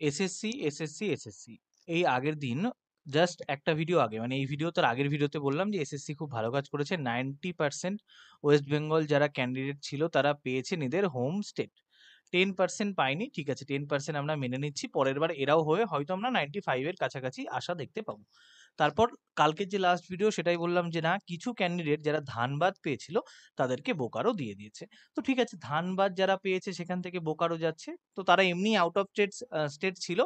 SSC SSC SSC এই আগের দিন জাস্ট একটা ভিডিও আগে, মানে এই ভিডিও তার আগের ভিডিওতে বললাম যে এসএসসি খুব ভালো কাজ করেছে। 90% ওয়েস্ট বেঙ্গল যারা ক্যান্ডিডেট ছিল তারা পেয়েছেন এদের হোম স্টেট। 10% পায়নি, ঠিক আছে, 10% আমরা মেনে নিচ্ছি, পরের বার এরাও হয়ে হয়তো আমরা 95 এর কাছাকাছি আশা দেখতে পাবো। তারপর কালকের যে লাস্ট ভিডিও সেটাই বললাম যে না, কিছু ক্যান্ডিডেট যারা ধানবাদ পেয়েছিল তাদেরকে বোকারো দিয়ে দিয়েছে। তো ঠিক আছে, ধানবাদ যারা পেয়েছে সেখান থেকে বোকারো যাচ্ছে, তো তারা এমনি আউট অফ স্টেট ছিল।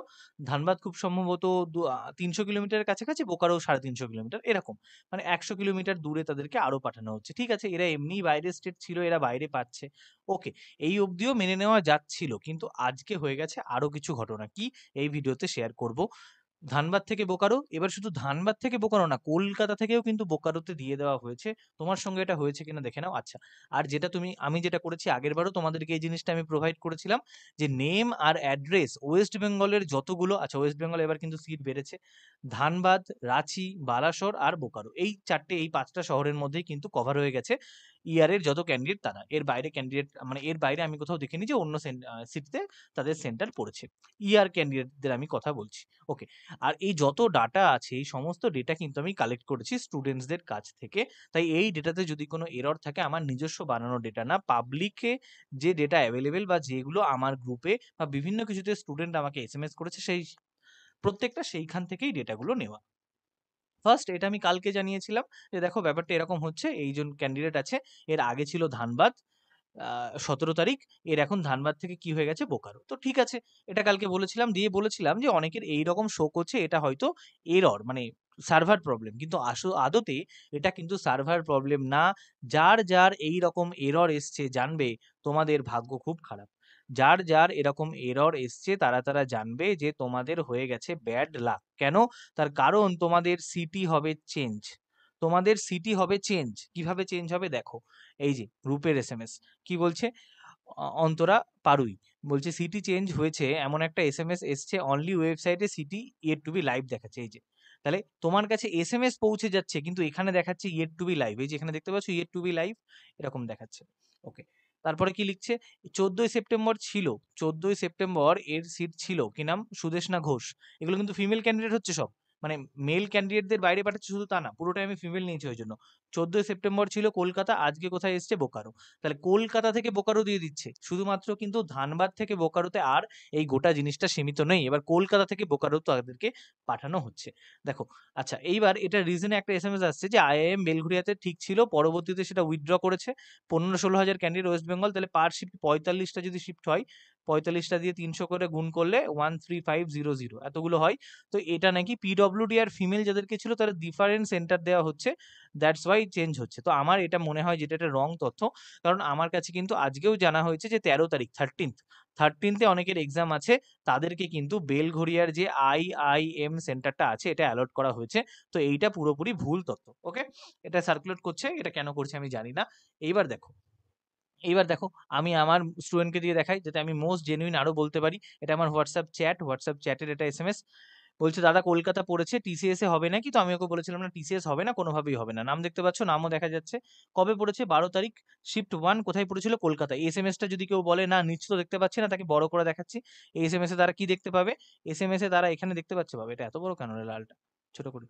ধানবাদ খুব সম্ভবত 300 কিলোমিটারের কাছাকাছি, বোকারো 350 কিলোমিটার এরকম, মানে 100 কিলোমিটার দূরে তাদেরকে আরো পাঠানো হচ্ছে। ঠিক আছে, এরা এমনি বাইরের স্টেট ছিল, এরা বাইরে পাচ্ছে, ওকে, এই অবধিও মেনে নেওয়া যাচ্ছিল। কিন্তু আজকে হয়ে গেছে আরো কিছু ঘটনা, কি এই ভিডিওতে শেয়ার করব। ধানবাদ থেকে বোকারো, এবার শুধু ধানবাদ থেকে বোকারো না, কলকাতা থেকেও কিন্তু বোকারোতে দিয়ে দেওয়া হয়েছে। তোমার সঙ্গে এটা হয়েছে কিনা দেখে নাও। আচ্ছা, আর যেটা আমি যেটা করেছি আগের বারও তোমাদেরকে এই জিনিসটা আমি প্রোভাইড করেছিলাম, যে নেম আর অ্যাড্রেস ওয়েস্ট বেঙ্গলের যতগুলো, আচ্ছা ওয়েস্ট বেঙ্গল এবার কিন্তু সিট বেড়েছে, ধানবাদ, রাঁচি, বালাসোর আর বোকারো, এই চারটে এই পাঁচটা শহরের মধ্যেই কিন্তু কভার হয়ে গেছে ইয়ারের যত ক্যান্ডিডেট, তারা এর বাইরে ক্যান্ডিডেট, মানে এর বাইরে আমি কোথাও দেখিনি যে অন্য সিটিতে তাদের সেন্টার পড়েছে। ইয়ার ক্যান্ডিডেটদের আমি কথা বলছি, ওকে। আর এই যত ডাটা আছে, এই সমস্ত ডেটা কিন্তু আমি কালেক্ট করেছি স্টুডেন্টসদের কাছ থেকে। তাই এই ডেটাতে যদি কোনো এরর থাকে, আমার নিজস্ব বানানো ডেটা না, পাবলিকে যে ডেটা অ্যাভেলেবেল বা যেগুলো আমার গ্রুপে বা বিভিন্ন কিছুতে স্টুডেন্ট আমাকে এসএমএস করেছে, সেই প্রত্যেকটা সেইখান থেকেই ডেটাগুলো নেওয়া। ফার্স্ট এটা আমি কালকে জানিয়েছিলাম যে দেখো ব্যাপারটা এরকম হচ্ছে, এইজন ক্যান্ডিডেট আছে, এর আগে ছিল ধানবাদ, 17 তারিখ, এর এখন ধানবাদ থেকে কি হয়ে গেছে, বোকারো। তো ঠিক আছে, এটা কালকে বলেছিলাম, দিয়ে বলেছিলাম যে অনেকের এই রকম শো করছে, এটা হয়তো এরর, মানে সার্ভার প্রবলেম, কিন্তু আদতে এটা কিন্তু সার্ভার প্রবলেম না। যার যার এই রকম এরর এসছে জানবে তোমাদের ভাগ্য খুব খারাপ। যার যার এরকম এরর এসছে তারা তারা জানবে যে তোমাদের হয়ে গেছে ব্যাড লাক। কেন? তার কারণ তোমাদের সিটি হবে চেঞ্জ। তোমাদের সিটি হবে চেঞ্জ, কিভাবে চেঞ্জ হবে দেখো, এই যে গ্রুপের এসএমএস কি বলছে, অন্তরা পারুই বলছে সিটি চেঞ্জ হয়েছে, এমন একটা এসএমএস এসছে, অনলি ওয়েবসাইটে city yet to be live দেখাচ্ছে। এই যে, তাহলে তোমার কাছে এসএমএস পৌঁছে যাচ্ছে কিন্তু এখানে দেখাচ্ছে ইয়েট টু বি লাইভ, এই যে এখানে দেখতে পাচ্ছ ইয়েট টু বি লাইভ এরকম দেখাচ্ছে, ওকে। তারপরে কি লিখছে, 14ই সেপ্টেম্বর ছিল, 14ই সেপ্টেম্বর এর সিট ছিল, কি নাম, সুদেশনা ঘোষ। এগুলো কিন্তু ফিমেল ক্যান্ডিডেট হচ্ছে সব, মানে মেল ক্যান্ডিডেটদের বাইরে পাঠাচ্ছে শুধু তা না, পুরোটাই আমি ফিমেল নিয়েছি ওই জন্য। 14ই সেপ্টেম্বর ছিল কলকাতা, আজকে কোথায় এসছে, বোকারো। তাহলে কলকাতা থেকে বোকারো দিয়ে দিচ্ছে শুধুমাত্র, কিন্তু ধানবাদ থেকে বোকারোতে আর এই গোটা জিনিসটা সীমিত নেই, এবার কলকাতা থেকে বোকারো তাদেরকে পাঠানো হচ্ছে। দেখো, আচ্ছা এইবার এটা রিজনে একটা এসএমএস আসছে যে আইআইএম বেলঘরিয়াতে ঠিক ছিল, পরবর্তীতে সেটা উইথড্র করেছে 15-16 হাজার ক্যান্ডিডেট ওয়েস্ট বেঙ্গল, তাহলে পার শিফট 45টা যদি শিফট হয়, 45টা দিয়ে 300 করে গুণ করলে 13500 এতগুলো হয়। তো এটা নাকি পিডব্লিউডি আর ফিমেল যাদেরকে ছিল তাদের ডিফারেন্ট সেন্টার দেওয়া হচ্ছে, দ্যাটস ওয়াই চেঞ্জ হচ্ছে। তো আমার এটা মনে হয় যেটা একটা রং তথ্য, কারণ আমার কাছে কিন্তু আজকেও জানা হয়েছে যে 13 তারিখ 13th অনেকের এক্সাম আছে, তাদেরকে কিন্তু বেলঘরিয়ার যে আইআইএম সেন্টারটা আছে এটা অ্যালট করা হয়েছে। তো এইটা পুরোপুরি ভুল তথ্য, ওকে। এটা সার্কুলেট করছে, এটা কেন করছে আমি জানি না। এইবার দেখো, আমি আমার স্টুডেন্টকে দিয়ে দেখাই যাতে আমি মোস্ট জেনুইন আরো বলতে পারি। এটা আমার হোয়াটসঅ্যাপ চ্যাটের এটা এসএমএস, বলছে দাদা কলকাতা পড়েছে, টিসিএস এ হবে নাকি? তো আমি ওকে বলেছিলাম না, টিসিএস হবে না, কোনোভাবেই হবে না। নাম দেখতে পাচ্ছ, নামও দেখা যাচ্ছে। কবে পড়েছে? 12 তারিখ, শিফট 1 কোথায় পড়েছিল? কলকাতা। এসএমএস টা যদি কেউ বলে না নিশ্চিত দেখতে পাচ্ছি না, তাকে বড় করে দেখাচ্ছি। এসএমএস এ তারা কি দেখতে পাবে? এসএমএস এ তারা এখানে দেখতে পাচ্ছে, পাবে, এটা এত বড় কেন রে লালটা, ছোট করে।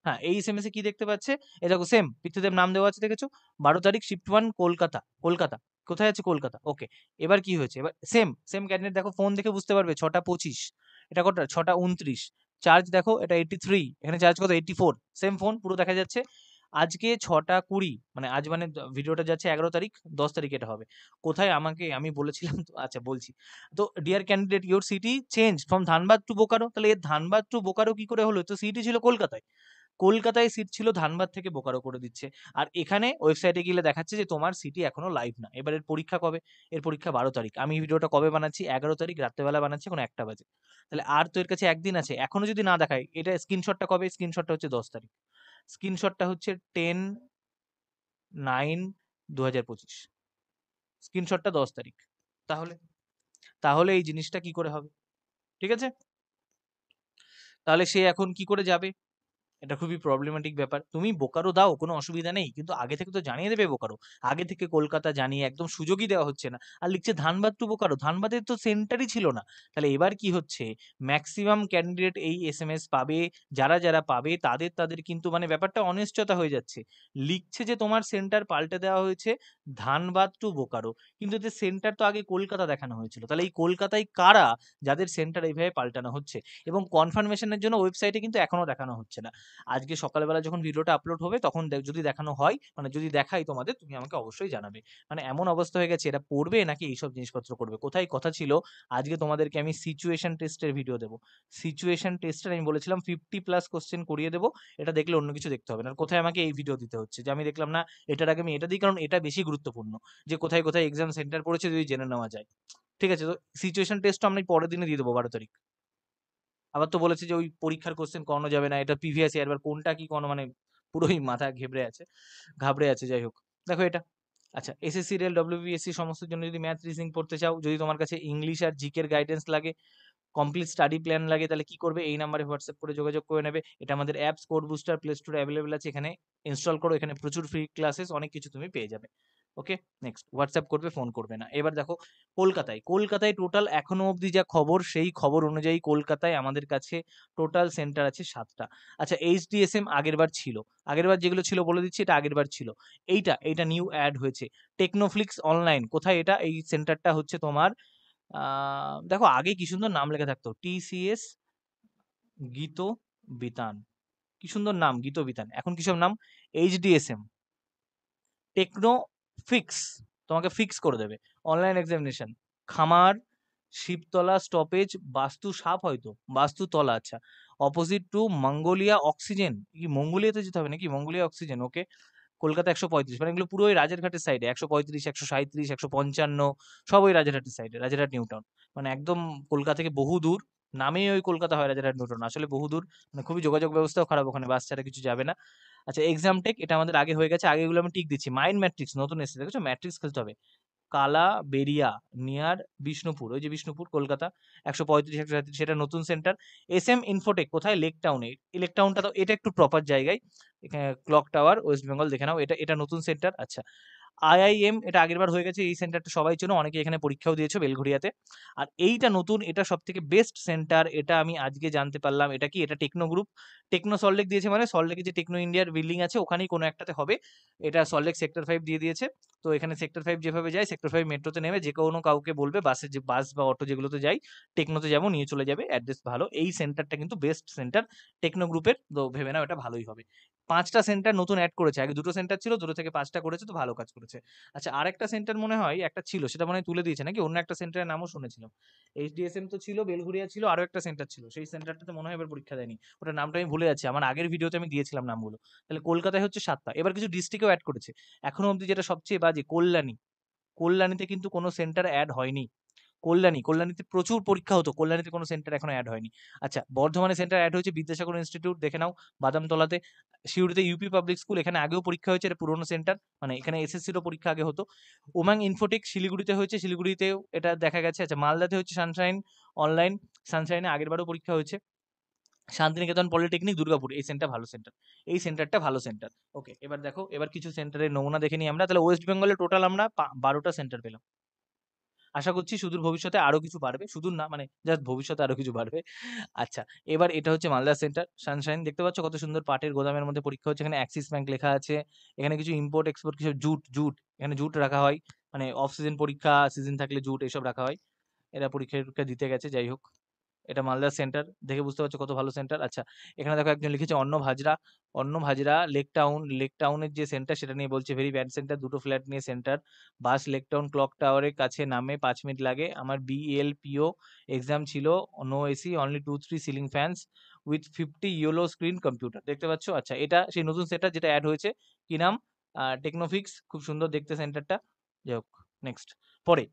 হ্যাঁ, এই এসএমএস এ কি দেখতে পাচ্ছে, এই দেখো সেম পিতৃদেব নাম দেওয়া আছে, দেখেছো? 12 তারিখ, শিফট 1 কলকাতা। কলকাতা কোথায় আছে? কলকাতা, ওকে। এবার কি হয়েছে, এবার সেম সেম ক্যান্ডিডেট, দেখো ফোন দেখে বুঝতে পারবে, 6টা 25, এটা কটা, 6টা 29, চার্জ দেখো এটা 83, এখানে চার্জ কত, 84, সেম ফোন পুরো দেখা যাচ্ছে। আজকে 6টা 20, মানে আজ মানে ভিডিওটা যাচ্ছে 11 তারিখ, 10 তারিখ এটা হবে। কোথায় আমাকে আমি বলেছিলাম তো, আচ্ছা বলছি। তো dear candidate, your city change from Dhanbad to Bokaro, তাহলে এর ধানবাদ টু বোকারো কি করে হলো? তো সিটি ছিল কলকাতায়, কলকাতায় সিট ছিল, ধানবাদ থেকে বোকারো করে দিচ্ছে। আর এখানে ওয়েবসাইটে গেলে দেখাচ্ছে যে তোমার সিটি এখনো লাইভ না। এবারের পরীক্ষা কবে? এর পরীক্ষা 12 তারিখ। আমি এই ভিডিওটা কবে বানাচ্ছি? 11 তারিখ রাত্রেবেলা বানাচ্ছি, এখন 1টা বাজে। তাহলে আর তো এর কাছে একদিন আছে, এখনো যদি না দেখায়, এটা স্ক্রিনশটটা কবে? স্ক্রিনশটটা হচ্ছে 10 তারিখ, স্ক্রিনশটটা হচ্ছে 10/9/2025, স্ক্রিনশটটা 10 তারিখ। তাহলে তাহলে এই জিনিসটা কি করে হবে? ঠিক আছে, তাহলে সে এখন কি করে যাবে? এটা খুবই প্রবলেমেটিক ব্যাপার। তুমি বোকারো দাও, কোনো অসুবিধা নেই। কিন্তু আগে থেকে তো জানিয়ে দেবে বোকারো। আগে থেকে কলকাতা জানিয়ে একদম সুযোগই দেওয়া হচ্ছে না। আর লিখছে ধানবাদ টু বোকারো। ধানবাদের তো সেন্টারই ছিল না। তাহলে এবার কি হচ্ছে? ম্যাক্সিমাম ক্যান্ডিডেট এই এসএমএস পাবে। যারা পাবে তাদের কিন্তু মানে ব্যাপারটা অনিশ্চয়তা হয়ে যাচ্ছে। লিখছে যে তোমার সেন্টার পাল্টে দেওয়া হয়েছে ধানবাদ টু বোকারো। কিন্তু এতে সেন্টার তো আগে কলকাতা দেখানো হয়েছিল। তাহলে এই কলকাতায় কারা যাদের সেন্টার এইভাবে পাল্টানো হচ্ছে? এবং কনফার্মেশনের জন্য ওয়েবসাইটে কিন্তু এখনো দেখানো হচ্ছে না। আজকে সকালবেলা যখন ভিডিওটা আপলোড হবে তখন যদি দেখানো হয়, মানে যদি দেখাই তোমাদের, তুমি আমাকে অবশ্যই জানাবে। মানে এমন অবস্থা হয়ে গেছে, এরা পড়বে নাকি এইসব জিনিসপত্র করবে? কোথায় কথা ছিল আজকে তোমাদেরকে আমি সিচুয়েশন টেস্টের ভিডিও দেবো। সিচুয়েশন টেস্টের আমি বলেছিলাম 50+ কোশ্চেন করিয়ে দেবো। এটা দেখলে অন্য কিছু দেখতে হবে না। আর কোথায় আমাকে এই ভিডিও দিতে হচ্ছে যে আমি দেখলাম না, এটার আগে আমি এটা দিই, কারণ এটা বেশি গুরুত্বপূর্ণ, যে কোথায় কোথায় এক্সাম সেন্টার পড়েছে যদি জেনে নেওয়া যায়। ঠিক আছে, তো সিচুয়েশন টেস্টটা আমি পরের দিনে দিয়ে দেবো 12 তারিখ। আবার তো বলেছে যে ওই পরীক্ষার কোশ্চেন করানো যাবে না, এটা প্রিভিয়াস ইয়ার, এবার কোনটা কি কোনো মানে পুরোই মাথা ঘাবড়ে আছে। যাই হোক, দেখো এটা। আচ্ছা, এসএসসি রেল ডব্লিউবিএসসি সমস্ত জন্য যদি ম্যাথ রিজনিং পড়তে চাও, যদি তোমার কাছে ইংলিশ আর জিকের গাইডেন্স লাগে, কমপ্লিট স্টাডি প্ল্যান লাগে, তাহলে কি করবে? এই নাম্বারে হোয়াটসঅ্যাপ করে যোগাযোগ করে নেবে। এটা আমাদের অ্যাপস কোড বুস্টার প্লে স্টোরে অ্যাভেলেবল আছে, এখানে ইনস্টল করো। এখানে প্রচুর ফ্রি ক্লাসেস, অনেক কিছু তুমি পেয়ে যাবে। ওকে, নেক্সট। হোয়াটসঅ্যাপ করবে, ফোন করবে না। এবার দেখো কলকাতায় টোটাল এখনো অবধি যা খবর, সেই খবর অনুযায়ী কলকাতায় আমাদের কাছে টোটাল সেন্টার আছে 7টা। আচ্ছা, এইচডিএসএম আগেরবার ছিল, আগেরবার যেগুলো ছিল বলে দিচ্ছি, এটা আগেরবার ছিল। এইটা নিউ অ্যাড হয়েছে। টেকনোফ্লিক্স অনলাইন, কোথায় এটা? এই সেন্টারটা হচ্ছে তোমার দেখো আগে কি সুন্দর নাম লেখা থাকতো, টিসিএস গীত বিতান, কি সুন্দর নাম, গীত বিতান। এখন কিসব নাম? এইচডিএসএম টেকনো ফিক্স, তোমাকে ফিক্স করে দেবে। অনলাইন এক্সামিনেশন খামার শিবতলা স্টপেজ বাস্তু সাপ, হয়তো বাস্তুতলা। আচ্ছা, অপোজিট টু মঙ্গোলিয়া অক্সিজেন, কি মঙ্গোলিয়াতে যেতে হবে নাকি? মঙ্গোলিয়া অক্সিজেন, ওকে। কলকাতা 135, মানে এগুলো পুরো ওই রাজারঘাটের সাইডে। 135, 137, 155 সব ওই রাজারহাটের সাইডে, রাজারহাট নিউ টাউন। মানে একদম কলকাতা থেকে বহু দূর। নামেই ওই কলকাতা হয় রাজারহাট নিউ টাউন, আসলে বহু দূর। মানে খুবই যোগাযোগ ব্যবস্থাও খারাপ, ওখানে বাস ছাড়া কিছু যাবে না। আচ্ছা, এক্সাম টেক, এটা আমাদের আগে হয়ে গেছে, আগেগুলো আমি টিক দিচ্ছি। মাইন্ড ম্যাট্রিক্স নতুন এসেছে, দেখেছো? ম্যাট্রিক্স খেলতে হবে। কালাবেরিয়া নিয়ার বিষ্ণুপুর, ওই যে বিষ্ণুপুর কলকাতা, 135, 137, সেটা নতুন সেন্টার। এস এম ইনফোটেক কোথায়? লেক টাউনে। এই লেক টাউনটা তো এটা একটু প্রপার জায়গায়, এখানে ক্লক টাওয়ার ওয়েস্ট বেঙ্গল, দেখে নাও। এটা নতুন সেন্টার। আচ্ছা, আইআইএম, এটা আগেরবার হয়ে গেছে, এই সেন্টারটা সবাই চেনো, অনেকে এখানে পরীক্ষাও দিয়েছো, বেলঘড়িয়াতে। আর এইটা নতুন, এটা সব থেকে বেস্ট সেন্টার, এটা আমি আজকে জানতে পারলাম। এটা কি? এটা টেকনো গ্রুপ। টেকনো সল্টলেক দিয়েছে, মানে সল্টলেকে যে টেকনো ইন্ডিয়ার বিল্ডিং আছে ওখানেই কোনো একটাতে হবে। এটা সল্টলেক সেক্টর 5 দিয়ে দিয়েছে। তো এখানে সেক্টর 5 যেভাবে যায়, সেক্টর 5 মেট্রোতে নেমে যে কোনো কাউকে বলবে, বাসে যে বাস বা অটো যেগুলোতে যাই, টেকনোতে যাবো, নিয়ে চলে যাবে। অ্যাড্রেস ভালো, এই সেন্টারটা কিন্তু বেস্ট সেন্টার টেকনো গ্রুপের, তো ভেবে নাও এটা ভালোই হবে। 5টা সেন্টার নতুন অ্যাড করেছে, আগে 2টো সেন্টার ছিল, 2টো থেকে 5টা করেছে, তো ভালো কাজ করেছে। আচ্ছা, আরেকটা সেন্টার মনে হয় একটা ছিল, সেটা মনে হয় তুলে দিয়েছে নাকি? অন্য একটা সেন্টারের নামও শুনেছিলাম। এইচডিএসএম তো ছিল, বেলঘুরিয়া ছিল, আরো একটা সেন্টার ছিল, সেই সেন্টারটাতে মনে হয় এবার পরীক্ষা দেয়নি। ওটার নামটা আমি ভুলে যাচ্ছি, আমার আগের ভিডিওতে আমি দিয়েছিলাম নামগুলো। তাহলে কলকাতায় হচ্ছে 7টা, এবার কিছু ডিস্ট্রিক্টও অ্যাড করেছে। এখনো অবধি যেটা সবচেয়ে বাজে, কল্যাণীতে কিন্তু কোনো সেন্টার অ্যাড হয়নি। কল্যাণীতে প্রচুর পরীক্ষা হতো, কল্যাণীতে কোনো সেন্টার এখনো অ্যাড হয়নি। আচ্ছা, বর্ধমানে সেন্টার অ্যাড হয়েছে, বিদ্যাসাগর ইনস্টিটিউট, দেখে নাও, বাদামতলাতে। সিউড়িতে ইউপি পাবলিক স্কুল, এখানে আগেও পরীক্ষা হয়েছে, এটা পুরোনো সেন্টার, মানে এখানে এসএসসিরও পরীক্ষা আগে হতো। উমাং ইনফোটেক শিলিগুড়িতে হয়েছে, শিলিগুড়িতেও এটা দেখা গেছে। আচ্ছা, মালদাতে হচ্ছে সানশাইন অনলাইন, সানশাইনে আগেরবারও পরীক্ষা হয়েছে। শান্তিনিকেতন পলিটেকনিক দুর্গাপুর, এই সেন্টার ভালো সেন্টার, এই সেন্টারটা ভালো সেন্টার। ওকে, এবার দেখো, এবার কিছু সেন্টারের নমুনা দেখে নিই আমরা। তাহলে ওয়েস্ট বেঙ্গলে টোটাল আমরা 12টা সেন্টার পেলাম। আশা করছি সুদূর ভবিষ্যতে আরো কিছু বাড়বে, সুদূর না মানে জাস্ট ভবিষ্যতে আরো কিছু বাড়বে। আচ্ছা, এবার এটা হচ্ছে মালদা সেন্টার সানশাইন, দেখতে পাচ্ছ কত সুন্দর পাটের গোদামের মধ্যে পরীক্ষা হচ্ছে। এখানে অ্যাক্সিস ব্যাংক লেখা আছে। এখানে কিছু ইম্পোর্ট এক্সপোর্ট, কিছু জুট, এখানে জুট রাখা হয়, মানে অফ সিজন পরীক্ষা, সিজন থাকলে জুট এসব রাখা হয়। এরা পরীক্ষা দিতে গেছে, যাই হোক। এটা মালদা সেন্টার, দেখে বুঝতে পারছো কত ভালো সেন্টার। আচ্ছা, এখানে দেখো একজন লিখেছে অন্ন ভাজরা লেক টাউনের যে সেন্টার সেটা নিয়ে বলছে, ভেরি ব্যাড সেন্টার, 2টো ফ্ল্যাট নিয়ে centre. Bus Lake Town clock টাওয়ারের কাছে নামে 5 মিনিট লাগে। আমার বিএলপিও এক্সাম ছিল, no AC, only 2-3 ceiling fans with 50 yellow screen computer, দেখতে পাচ্ছ। আচ্ছা, এটা সেই নতুন সেন্টার যেটা অ্যাড হয়েছে, কি নাম? টেকনোফিক্স, খুব সুন্দর দেখতে সেন্টারটা। যাই হোক, নেক্সট। পরে,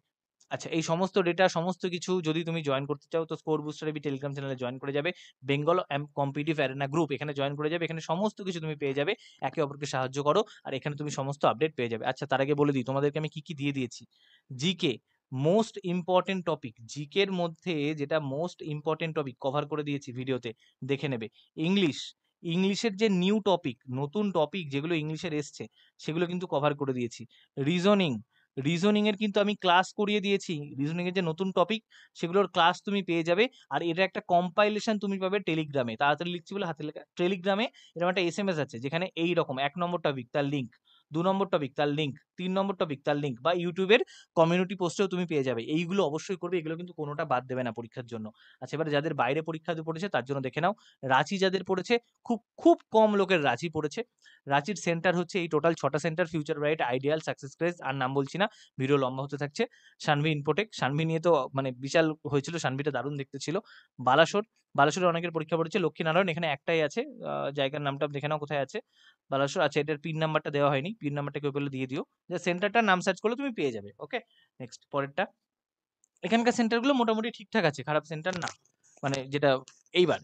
আচ্ছা, এই সমস্ত ডেটা সমস্ত কিছু যদি তুমি জয়েন করতে চাও, তো স্কোর বুস্টার এবি টেলিগ্রাম চ্যানেলে জয়েন করে যাবে। বেঙ্গল কম্পিটিটিভ অ্যারেনা গ্রুপ, এখানে জয়েন করে যাবে। এখানে সমস্ত কিছু তুমি পেয়ে যাবে, একে অপরকে সাহায্য করো, আর এখানে তুমি সমস্ত আপডেট পেয়ে যাবে। আচ্ছা, তার আগে বলে দিই তোমাদেরকে আমি কি কি দিয়ে দিয়েছি। জিকে মোস্ট ইম্পর্টেন্ট টপিক, জিকের মধ্যে যেটা মোস্ট ইম্পর্টেন্ট টপিক কভার করে দিয়েছি ভিডিওতে, দেখে নেবে। ইংলিশ, ইংলিশের যে নিউ টপিক, নতুন টপিক যেগুলো ইংলিশের এসছে সেগুলো কিন্তু কভার করে দিয়েছি। রিজনিং, রিজনিং এর কিন্তু আমি ক্লাস করিয়ে দিয়েছি। রিজনিং এর যে নতুন টপিক সেগুলোর ক্লাস তুমি পেয়ে যাবে। আর এটা একটা কম্পাইলেশন তুমি পাবে টেলিগ্রামে, তাড়াতাড়ি লিখছি বলে হাতে লেখা, টেলিগ্রামে এরকম একটা এসএমএস আছে যেখানে এই রকম 1 নম্বর টপিক তার লিঙ্ক, 2 নম্বর টপিক তার লিঙ্ক, 3 নম্বর টপিক তার লিঙ্ক, বা ইউটিউবের কমিউনিটি পোস্টেও তুমি পেয়ে যাবে। এইগুলো অবশ্যই করবে, এগুলো কিন্তু কোনোটা বাদ দেবে না পরীক্ষার জন্য। আচ্ছা, এবারে যাদের বাইরে পরীক্ষা পড়েছে তার জন্য দেখে নাও। রাঁচি যাদের পড়েছে, খুব খুব কম লোকের রাঁচি পড়েছে। রাঁচির সেন্টার হচ্ছে এই টোটাল 6টা centre: future bright, ideal, success craze, আর নাম বলছি না, ভিডিও লম্বা হতে থাকছে। সানভি ইনফোটেক, সানভি নিয়ে তো মানে বিশাল হয়েছিল, সানভিটা দারুণ দেখতে ছিল। বালাসোর, বালাসোরে অনেকের পরীক্ষা পড়েছে। লক্ষ্মীনারায়ণ এখানে একটাই আছে, জায়গার নামটা দেখে নাও কোথায় আছে। বালাসোর, আচ্ছা এটার পিন নাম্বারটা দেওয়া হয়নি, পিন নাম্বারটা কেউ পেলে দিয়ে দিও। যে সেন্টারটার নাম সার্চ করলে তুমি পেয়ে যাবে। ওকে, নেক্সট পরেরটা। এখানকার সেন্টারগুলো মোটামুটি ঠিকঠাক আছে, খারাপ সেন্টার না। মানে যেটা এইবার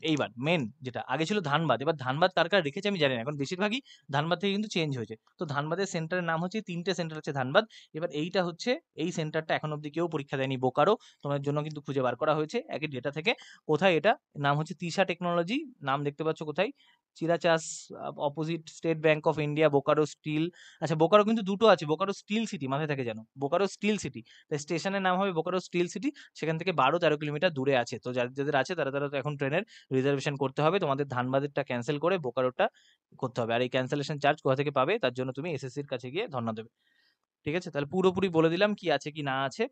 মেন যেটা আগে ছিল ধানবাদ, এবার ধানবাদ কার কার রেখেছে আমি জানি না, এখন বেশিরভাগই ধানবাদ থেকে কিন্তু চেঞ্জ হয়েছে। তো ধানবাদের সেন্টারের নাম হচ্ছে, 3টে সেন্টার আছে ধানবাদ। এবার এইটা হচ্ছে, এই সেন্টারটা এখন অব্দি কেউ পরীক্ষা দেয়নি, বোকারো। তোমার জন্য কিন্তু খুঁজে বার করা হয়েছে একই ডেটা থেকে। কোথায় এটা, নাম হচ্ছে তিশা টেকনোলজি, নাম দেখতে পাচ্ছ কোথায়, চিরাচাস, opposite State Bank of India, Bokaro steel. আচ্ছা, বোকারো কিন্তু দুটো আছে, বোকারো স্টিল সিটি, মাথায় থাকে যেন, বোকারো স্টিল সিটি। স্টেশনের নাম হবে বোকারো স্টিল সিটি। সেখান থেকে 12-13 কিলোমিটার দূরে আছে। তো যাদের যাদের আছে তারা তারা তো এখন ট্রেনের রিজার্ভেশন করতে হবে, তোমাদের ধানবাদেরটা ক্যান্সেল করে বোকারোটা করতে হবে। আর এই ক্যান্সেলেশন চার্জ কোথা থেকে পাবে, তার জন্য তুমি এসএসসির কাছে গিয়ে ধর্ণা দেবে। ঠিক আছে, তাহলে পুরোপুরি বলে দিলাম কি আছে কি না আছে।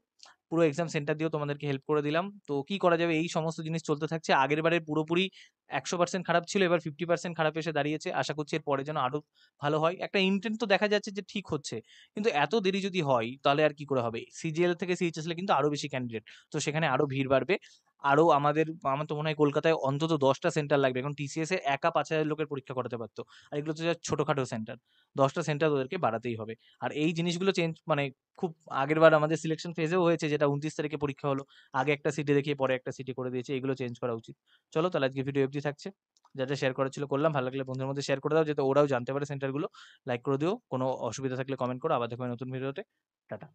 পুরো এক্সাম সেন্টার দিয়েও তোমাদেরকে হেল্প করে দিলাম। তো কি করা যাবে, এই সমস্ত জিনিস চলতে থাকছে। আগের বারে পুরোপুরি 100% খারাপ ছিল, এবার 50% খারাপ এসে দাঁড়িয়েছে। আশা করছি এর পরে যেন আরো ভালো হয়। একটা ইন্টেন্ট তো দেখা যাচ্ছে যে ঠিক হচ্ছে, কিন্তু এত দেরি যদি হয় তাহলে আর কি করে হবে। সিজিএল থেকে সিএইচএসএল কিন্তু আরো বেশি ক্যান্ডিডেট, তো সেখানে আরো ভিড় বাড়বে। আরো আমার তো মনে হয় কলকাতায় অন্তত 10টা সেন্টার লাগবে, এখন টিসিএস এ একা 5,000 লোকের পরীক্ষা করাতে পারতো। আর এগুলো তো যা ছোটখাটো সেন্টার, 10টা সেন্টার ওদেরকে বাড়াতেই হবে। আর এই জিনিসগুলো চেঞ্জ মানে খুব আগের বার আমাদের সিলেকশন ফেজেও হয়েছে, যেটা 29 তারিখে পরীক্ষা হলো, আগে একটা সিটি দেখিয়ে পরে একটা সিটি করে দিয়েছে, এগুলো চেঞ্জ করা উচিত। চলো তাহলে আজকে ভিডিও অবধি থাকছে, যাতে শেয়ার করার ছিল করলাম। ভালো লাগলে বন্ধুদের মধ্যে শেয়ার করে দাও, যাতে ওরাও জানতে পারে সেন্টারগুলো। লাইক করে দিও, কোনো অসুবিধা থাকলে কমেন্ট করো। আবার দেখো নতুন ভিডিওতে। টাটা।